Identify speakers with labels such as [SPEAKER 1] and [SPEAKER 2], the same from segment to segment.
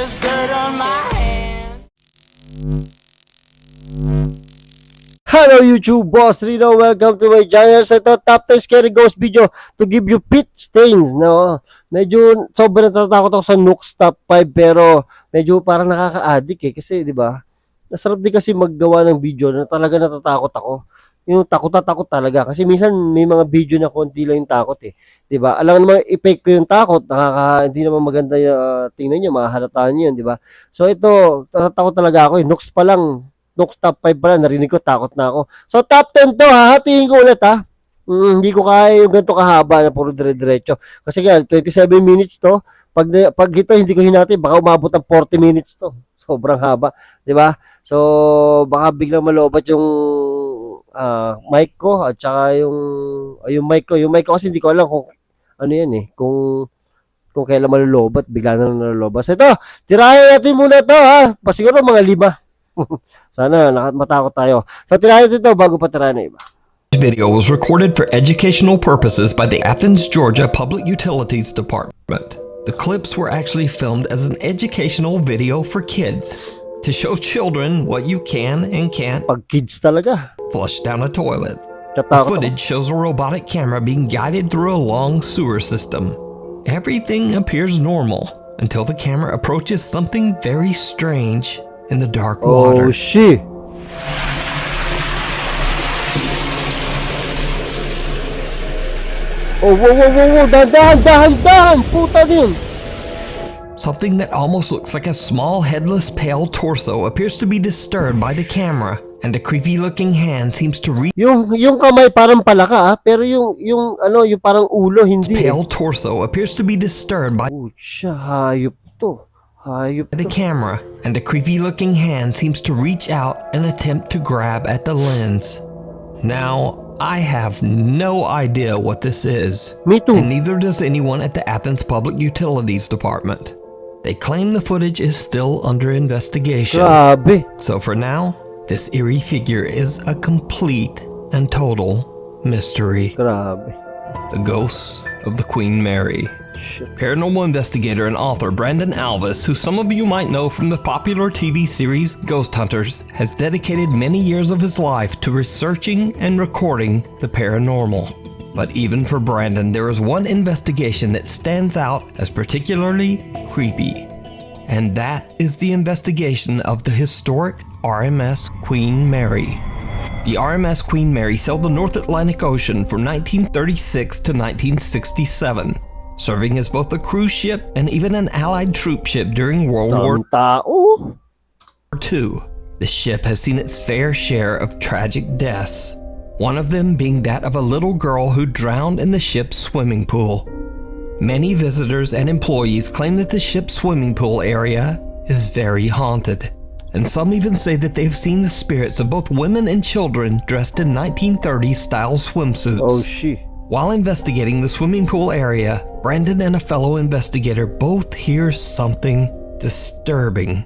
[SPEAKER 1] there's dirt on my hands.
[SPEAKER 2] Hello YouTube boss Rino, welcome to my channel. So ito, top 10 scary ghost video to give you pit stains, no? Medyo sobrang natatakot ako sa Nooks top 5 pero medyo parang nakaka-addict kasi 'di ba? Nasarap din kasi maggawa ng video na talaga natatakot ako. Yung takot na takot talaga kasi minsan may mga video na konti lang yung takot 'di ba? Alam naman i-fake ko yung takot, hindi naman maganda yung tingnan niyo, mahahalata niyo 'yun, 'di ba? So ito, natatakot talaga ako, Nooks pa lang. Nooks top 5 pala, narinig ko, takot na ako. So top 10 to, hahatiin ko ulit ha. Hindi ko kaya yung ganito kahaba na puro dire-diretso. Kasi nga, 27 minutes to. Pag ito hindi ko hinati, baka umabot ng 40 minutes to. Sobrang haba, di ba? So, baka biglang malobat yung mic ko at saka yung mic ko. Yung mic ko kasi hindi ko alam kung ano yan kung kailan malulobat, bigla na lang nalulobat. So ito, tirahin natin muna to ha. Pasiguro mga 5. Sana matakot tayo. So tirahin natin ito bago pa tirahin na iba.
[SPEAKER 3] This video was recorded for educational purposes by the Athens, Georgia Public Utilities Department. The clips were actually filmed as an educational video for kids to show children what you can and can't
[SPEAKER 2] Pag kids talaga.
[SPEAKER 3] flush down a toilet. The
[SPEAKER 2] Tatakot ako.
[SPEAKER 3] footage shows a robotic camera being guided through a long sewer system. Everything appears normal until the camera approaches something very strange in the dark water.
[SPEAKER 2] Oh, shit. Oh, whoa. Dahan. Puta din.
[SPEAKER 3] Something that almost looks like a small headless pale torso appears to be disturbed by the camera, and a creepy looking hand seems to reach
[SPEAKER 2] Yung kamay parang palaka pero yung parang ulo hindi.
[SPEAKER 3] pale torso appears to be disturbed by
[SPEAKER 2] Pucha, hayop to.
[SPEAKER 3] the camera, and a creepy looking hand seems to reach out and attempt to grab at the lens. Now, I have no idea what this is,
[SPEAKER 2] Me too.
[SPEAKER 3] and neither does anyone at the Athens Public Utilities Department. They claim the footage is still under investigation.
[SPEAKER 2] Grabe.
[SPEAKER 3] So for now, this eerie figure is a complete and total mystery.
[SPEAKER 2] Grabe.
[SPEAKER 3] The ghosts of the Queen Mary.
[SPEAKER 2] Shit.
[SPEAKER 3] Paranormal investigator and author Brandon Alvis, who some of you might know from the popular TV series Ghost Hunters, has dedicated many years of his life to researching and recording the paranormal. But even for Brandon, there is one investigation that stands out as particularly creepy. And that is the investigation of the historic RMS Queen Mary. The RMS Queen Mary sailed the North Atlantic Ocean from 1936 to 1967, serving as both a cruise ship and even an Allied troop ship during World War
[SPEAKER 2] Daming tao.
[SPEAKER 3] II. The ship has seen its fair share of tragic deaths, one of them being that of a little girl who drowned in the ship's swimming pool. Many visitors and employees claim that the ship's swimming pool area is very haunted, and some even say that they've seen the spirits of both women and children dressed in 1930s style swimsuits.
[SPEAKER 2] Oh, shit.
[SPEAKER 3] While investigating the swimming pool area, Brandon and a fellow investigator both hear something disturbing.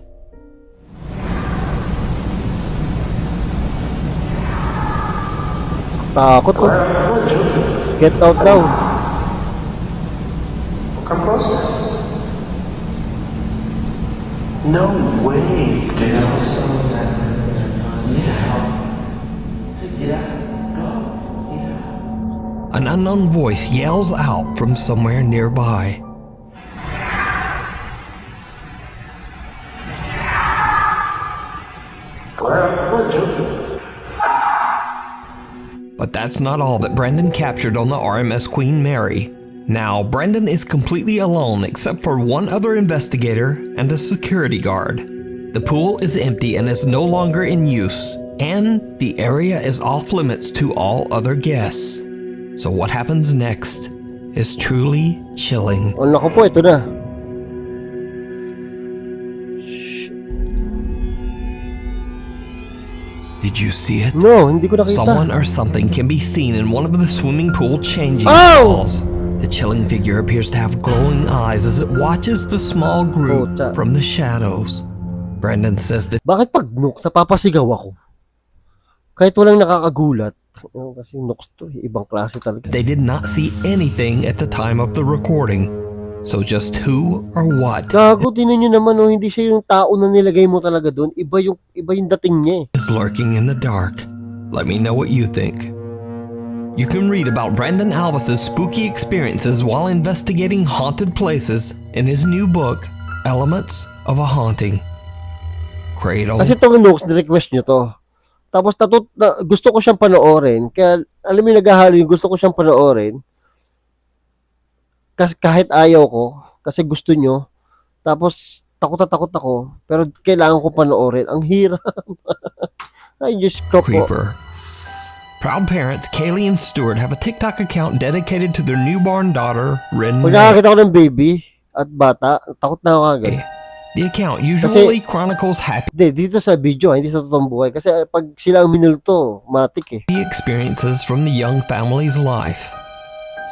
[SPEAKER 2] Takot to. Get out daw.
[SPEAKER 4] Come closer. No way, Dale.
[SPEAKER 3] An unknown voice yells out from somewhere nearby. But that's not all that Brandon captured on the RMS Queen Mary. Now, Brandon is completely alone except for one other investigator and a security guard. The pool is empty and is no longer in use, and the area is off limits to all other guests. So what happens next is truly chilling.
[SPEAKER 2] Oh, naku po, ito na.
[SPEAKER 3] Did you see it?
[SPEAKER 2] No, hindi ko nakita.
[SPEAKER 3] Someone or something can be seen in one of the swimming pool changing
[SPEAKER 2] Oh!
[SPEAKER 3] stalls. The chilling figure appears to have glowing eyes as it watches the small group
[SPEAKER 2] Puta.
[SPEAKER 3] from the shadows. Brandon says that
[SPEAKER 2] Bakit pag Nooks, napapasigaw ako? Kahit walang nakakagulat. Kasi Nooks to, ibang klase talaga.
[SPEAKER 3] they did not see anything at the time of the recording. So just who or what
[SPEAKER 2] Gago, tinan nyo naman, oh, hindi siya yung tao na nilagay mo talaga doon. Iba yung dating niya eh.
[SPEAKER 3] is lurking in the dark? Let me know what you think. You can read about Brandon Alvis's spooky experiences while investigating haunted places in his new book, Elements of a Haunting. Cradle.
[SPEAKER 2] Kasi itong Nooks, request nyo to. Tapos gusto ko siyang panoorin. Kaya, alam mo yung naghahalo yung gusto ko siyang panoorin. Kasi kahit ayaw ko, kasi gusto nyo. Tapos, takot na takot ako. Pero kailangan ko panoorin. Ang hirap. Ay, Diyos ko po.
[SPEAKER 3] Creeper. Proud parents Kaylee and Stuart have a TikTok account dedicated to their newborn daughter, Ren
[SPEAKER 2] Pag
[SPEAKER 3] May.
[SPEAKER 2] nakakita ko ng baby at bata, takot na ako agad.
[SPEAKER 3] The account usually chronicles happy
[SPEAKER 2] Hindi, dito sa video, hindi sa totoong buhay. Kasi pag sila ang minulto, matik eh.
[SPEAKER 3] experiences from the young family's life.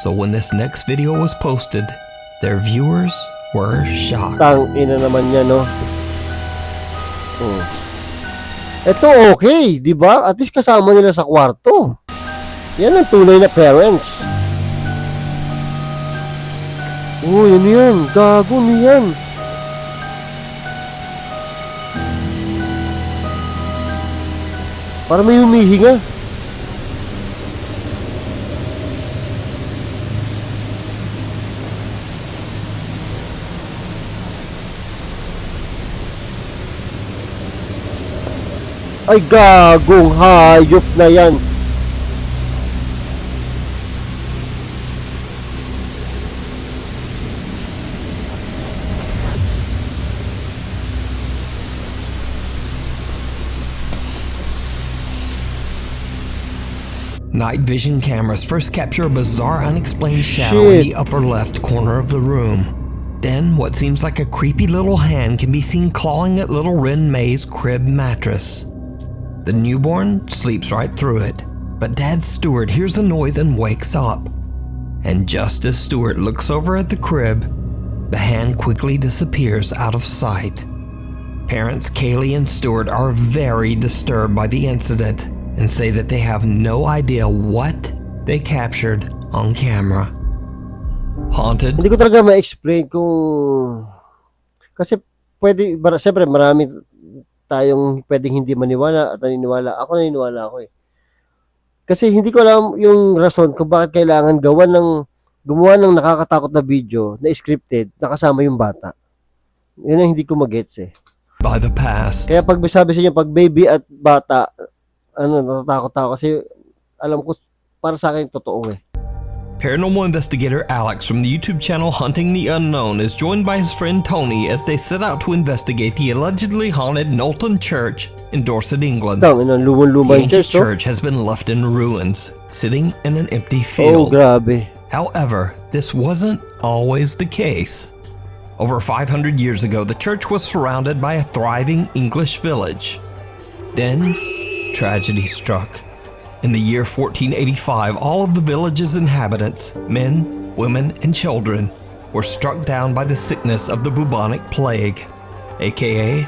[SPEAKER 3] So when this next video was posted, their viewers were shocked.
[SPEAKER 2] Tang ina naman niya, no? Ito okay, di ba? At least kasama nila sa kwarto. Yan ang tunay na parents. Ano yan? Gago, ano yan? Para may humihinga. Ay, gagong hayop na yan.
[SPEAKER 3] Night vision cameras first capture a bizarre unexplained shadow in the upper left corner of the room. Then, what seems like a creepy little hand can be seen clawing at little Ren May's crib mattress. The newborn sleeps right through it, but Dad Stuart hears the noise and wakes up. And just as Stuart looks over at the crib, the hand quickly disappears out of sight. Parents Kaylee and Stuart are very disturbed by the incident and say that they have no idea what they captured on camera. Haunted.
[SPEAKER 2] Hindi ko talaga ma-explain kung... Kasi pwede, siyempre marami tayong pwedeng hindi maniwala at naniniwala. Ako naniniwala ako eh. Kasi hindi ko alam yung rason kung bakit kailangan gumawa ng nakakatakot na video na scripted na kasama yung bata. Yun ang hindi ko magets eh.
[SPEAKER 3] By the past.
[SPEAKER 2] Kaya pag sabi sa inyo, pag baby at bata, natatakot ako kasi alam ko para sa akin totoo eh.
[SPEAKER 3] Paranormal investigator Alex from the YouTube channel Hunting the Unknown is joined by his friend Tony as they set out to investigate the allegedly haunted Knowlton Church in Dorset, England.
[SPEAKER 2] The
[SPEAKER 3] ancient church has been left in ruins, sitting in an empty field.
[SPEAKER 2] Oh, grabe.
[SPEAKER 3] However, this wasn't always the case. Over 500 years ago, the church was surrounded by a thriving English village. Then, tragedy struck. In the year 1485, all of the village's inhabitants, men, women, and children, were struck down by the sickness of the bubonic plague, aka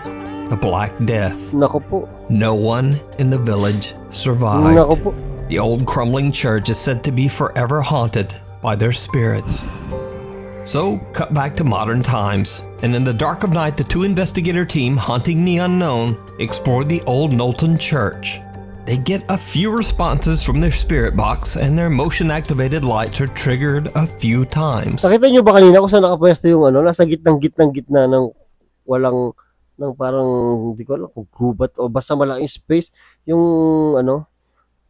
[SPEAKER 3] the Black Death.
[SPEAKER 2] Nako po.
[SPEAKER 3] No one in the village survived.
[SPEAKER 2] Nako po.
[SPEAKER 3] The old crumbling church is said to be forever haunted by their spirits. So, cut back to modern times, and in the dark of night, the two investigator team Hunting the Unknown explored the old Knowlton Church. They get a few responses from their spirit box, and their motion-activated lights are triggered a few times.
[SPEAKER 2] Nakita nyo ba kanina kung saan nakapwesto yung nasa gitna ng walang, ng parang, hindi ko alam kung gubat o basta malaking space, yung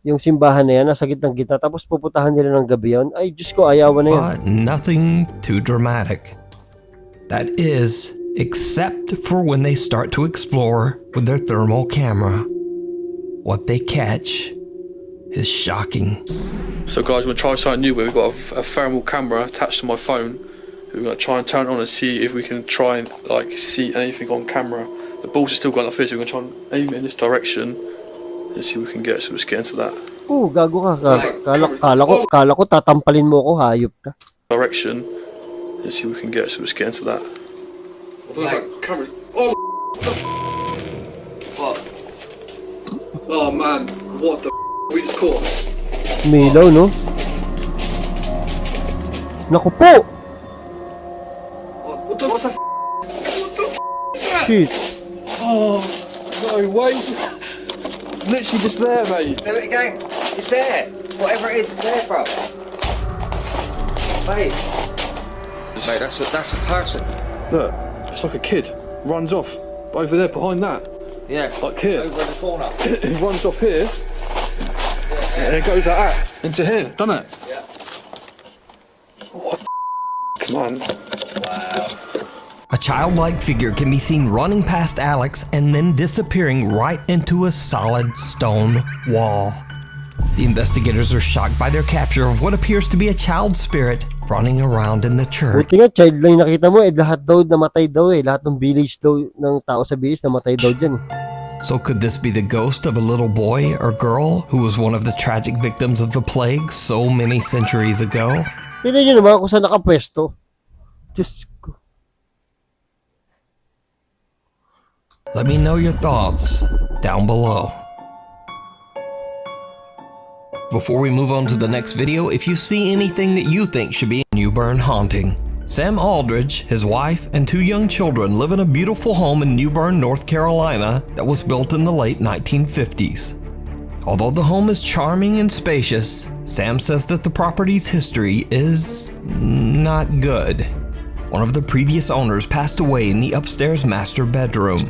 [SPEAKER 2] yung simbahan na yan, nasa gitna, tapos puputahan nila ng gabi yun. Ay, Diyos ko, ayawan na yan.
[SPEAKER 3] But nothing too dramatic. That is, except for when they start to explore with their thermal camera. What they catch is shocking.
[SPEAKER 5] So guys, we're going to try something new where we've got a thermal camera attached to my phone. We're going to try and turn it on and see if we can try and see anything on camera. The balls are still going like this, so we're going to try and aim it in this direction and see what we can get. So let's get into that.
[SPEAKER 2] Oh, gago ka. Kala ko tatampalin mo ako, hayop ka.
[SPEAKER 5] Direction and see what we can get. So let's get into that. I don't know if that camera... Oh, what? Oh man, what the we just caught?
[SPEAKER 2] Milaw, no? Naku po! shit.
[SPEAKER 5] Oh, no, wait. Literally just there, mate.
[SPEAKER 6] There we go. It's there. Whatever it is, it's there, bro. Mate. Mate, that's a person.
[SPEAKER 5] Look, it's like a kid. Runs off over there behind that.
[SPEAKER 6] Yeah.
[SPEAKER 5] Like here.
[SPEAKER 6] Over in the corner.
[SPEAKER 5] It runs off here. And it goes like that. Into here, doesn't it?
[SPEAKER 6] Yeah.
[SPEAKER 5] What the man?
[SPEAKER 3] A childlike figure can be seen running past Alex and then disappearing right into a solid stone wall. The investigators are shocked by their capture of what appears to be a child spirit running around in the church.
[SPEAKER 2] Buti nga, child lang yung nakita mo, lahat daw namatay daw eh. Lahat ng village daw, ng tao sa village namatay daw dyan eh.
[SPEAKER 3] So could this be the ghost of a little boy or girl who was one of the tragic victims of the plague so many centuries ago?
[SPEAKER 2] Tignan nyo naman kung saan nakapwesto. Diyos ko.
[SPEAKER 3] Let me know your thoughts down below. Before we move on to the next video, if you see anything that you think should be a Newbern haunting. Sam Aldridge, his wife, and 2 young children live in a beautiful home in Newbern, North Carolina that was built in the late 1950s. Although the home is charming and spacious, Sam says that the property's history is not good. One of the previous owners passed away in the upstairs master bedroom,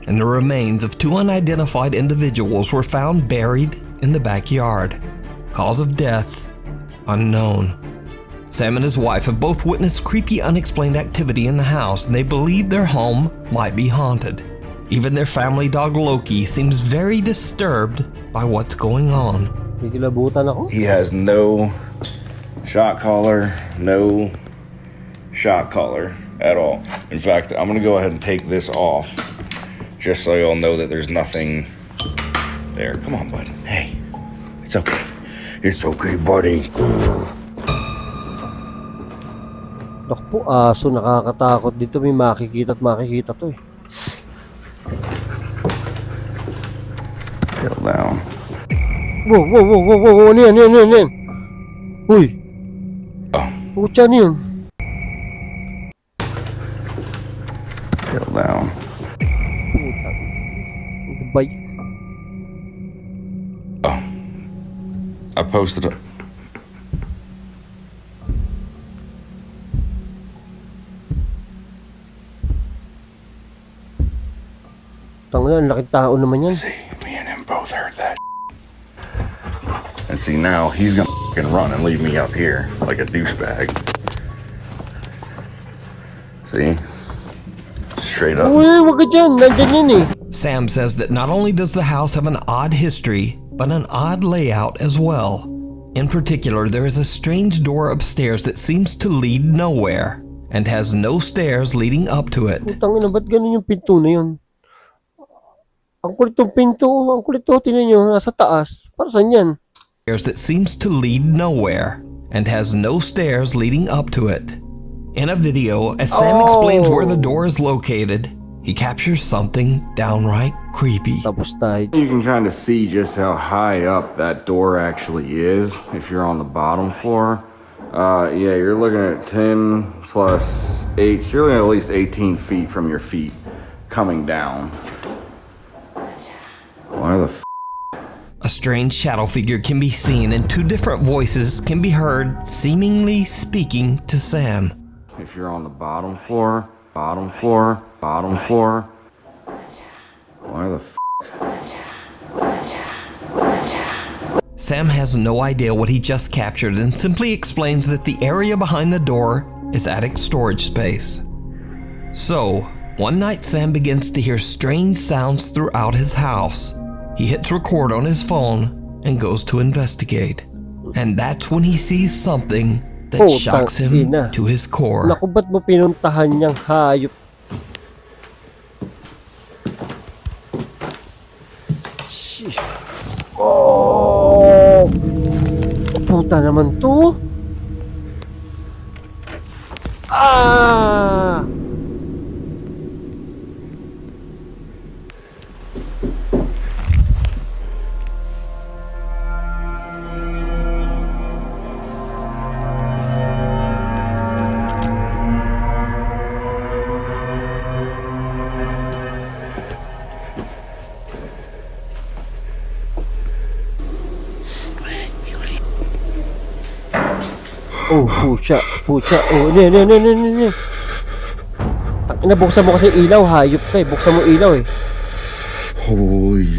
[SPEAKER 3] and the remains of 2 unidentified individuals were found buried in the backyard. Cause of death unknown. Sam and his wife have both witnessed creepy, unexplained activity in the house, and they believe their home might be haunted. Even their family dog Loki seems very disturbed by what's going on.
[SPEAKER 2] Kikilabutan ako.
[SPEAKER 7] He has no shot collar, no shot collar at all. In fact, I'm gonna go ahead and take this off just so y'all know that there's nothing there. Come on, bud. Hey, it's okay. It's okay, buddy.
[SPEAKER 2] Naku po, aso, nakakatakot. Dito may makikita at makikita to eh.
[SPEAKER 7] Settle down.
[SPEAKER 2] Wow. Ano yan? Uy.
[SPEAKER 7] Oh,
[SPEAKER 2] Pucha, ano yun?
[SPEAKER 7] settle down.
[SPEAKER 2] Bay.
[SPEAKER 7] Oh, I posted it.
[SPEAKER 2] Tangina, laking tao naman yan.
[SPEAKER 7] See, me and him both heard that. And see, now he's gonna fucking run and leave me up here like a douchebag. See? Straight up.
[SPEAKER 2] Uy, wag ka dyan. Nandyan yan eh.
[SPEAKER 3] Sam says that not only does the house have an odd history, but an odd layout as well. In particular, there is a strange door upstairs that seems to lead nowhere and has no stairs leading up to it.
[SPEAKER 2] Tangina, ba't ganun yung pinto na yun? Ang kulit yung pinto. Ang kulit to. Tinan nyo. Nasa taas. Para saan yan?
[SPEAKER 3] Stairs that seems to lead nowhere and has no stairs leading up to it. In a video, as Sam explains where the door is located, he captures something downright creepy.
[SPEAKER 2] Tapos tayo.
[SPEAKER 8] You can kind of see just how high up that door actually is if you're on the bottom floor. Yeah, you're looking at 10 plus 8, so you're looking at least 18 feet from your feet coming down. Why the f?
[SPEAKER 3] A strange shadow figure can be seen and 2 different voices can be heard seemingly speaking to Sam.
[SPEAKER 8] If you're on the bottom floor, bottom floor, bottom floor. Why the f?
[SPEAKER 3] Sam has no idea what he just captured and simply explains that the area behind the door is attic storage space. So, one night Sam begins to hear strange sounds throughout his house. He hits record on his phone and goes to investigate. And that's when he sees something that shocks him to his core.
[SPEAKER 2] Naku, ba't mo pinuntahan niyang hayop? Sheesh. Oh! Puta naman to. Ah! Oh, pucha. Oh, ne. Nabuksan mo kasi ilaw, hayop ka eh. Buksan mo ilaw eh.
[SPEAKER 8] Holy.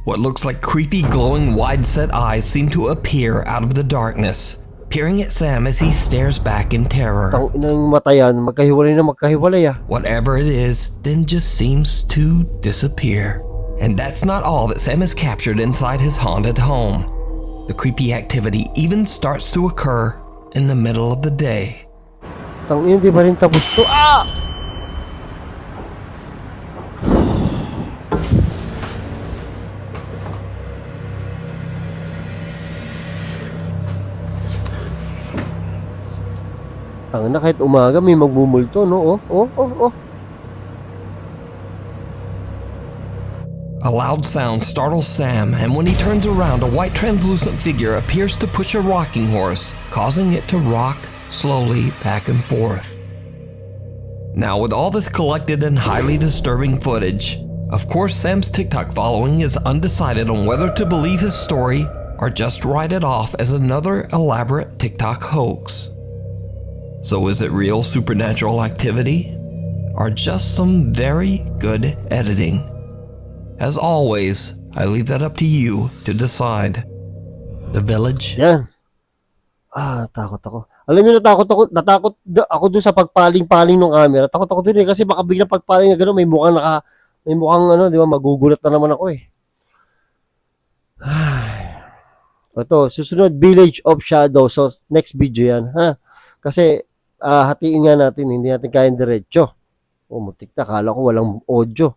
[SPEAKER 3] What looks like creepy glowing wide-set eyes seem to appear out of the darkness, peering at Sam as he stares back in terror.
[SPEAKER 2] Tang inang mata yan, magkahiwalay ah.
[SPEAKER 3] Whatever it is, then just seems to disappear. And that's not all that Sam has captured inside his haunted home. The creepy activity even starts to occur in the middle of the day.
[SPEAKER 2] Tang ina, di ba rin tapos to? Ah! Tang na, kahit umaga may magmumulto, no? Oh.
[SPEAKER 3] A loud sound startles Sam, and when he turns around, a white translucent figure appears to push a rocking horse, causing it to rock slowly back and forth. Now, with all this collected and highly disturbing footage, of course Sam's TikTok following is undecided on whether to believe his story or just write it off as another elaborate TikTok hoax. So is it real supernatural activity, or just some very good editing? As always, I leave that up to you to decide. The Village.
[SPEAKER 2] Yan. Takot ako. Alam niyo, natakot ako dun sa pagpaling-paling ng camera. Takot ako dun eh, kasi baka biglang pagpaling na gano'n, may mukhang ano, di ba, magugulat na naman ako eh. Ito, susunod, Village of Shadow. So, next video yan, ha? Kasi, hatiin nga natin, hindi natin kayang diretso. Mutik na, kala ko walang audio.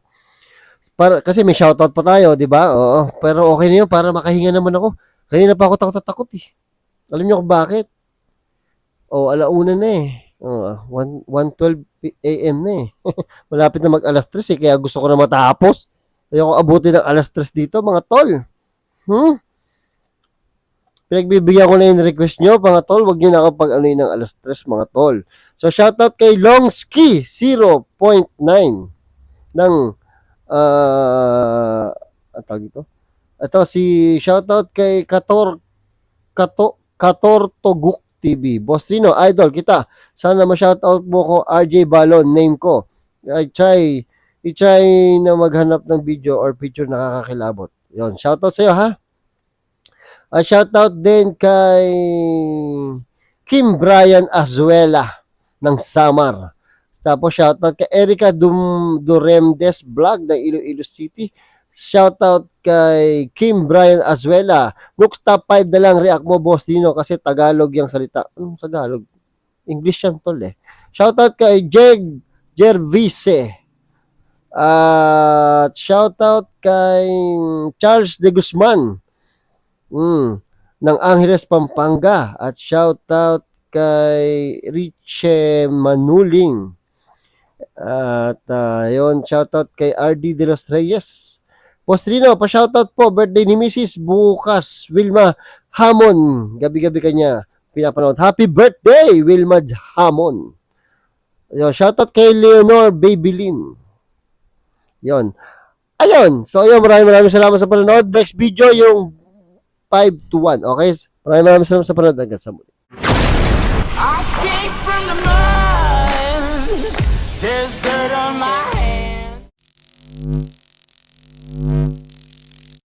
[SPEAKER 2] Kasi may shoutout pa tayo, di ba? Oo, pero okay na yun, para makahinga naman ako. Kanina pa ako takot eh. Alam niyo kung bakit? Alauna na eh. 1:12 AM na eh. Malapit na mag alas 3 eh, kaya gusto ko na matapos. Ayoko abutin ng alas 3 dito, mga tol. Pinagbibigyan ko na yung request nyo, mga tol. Huwag nyo na ako pag-anoy ng alas 3, mga tol. So, shoutout kay Longski 0.9 ng tawag ito? Ito si shoutout kay Katortoguk TV. Boss Rino, idol kita. Sana ma-shoutout mo ko, RJ Balon, name ko. I-try na maghanap ng video or picture nakakakilabot. Yon, shoutout sa'yo ha. Shoutout din kay Kim Brian Azuela ng Samar. Tapos shoutout kay Erica Duremdes Vlog ng Iloilo City. Shoutout kay Kim Brian Azuela. Looks top 5 na lang react mo, Boss Dino, kasi Tagalog yung salita. Anong Tagalog? English yan tol eh. Shoutout kay Gervise. At shoutout kay Charles De Guzman ng Angeles, Pampanga. At shoutout kay Riche Manuling. At yun, shoutout kay RD De Los Reyes. Boss Rino, pa-shoutout po, birthday ni Mrs. bukas, Wilma Hamon. Gabi-gabi kanya pinapanood. Happy birthday, Wilma Hamon. Yun, shoutout kay Leonor Babylin. Yun. Ayun. So, yun, maraming salamat sa panonood. Next video, yung 5 to 1. Okay? Maraming salamat sa panonood. Hanggang sa muli.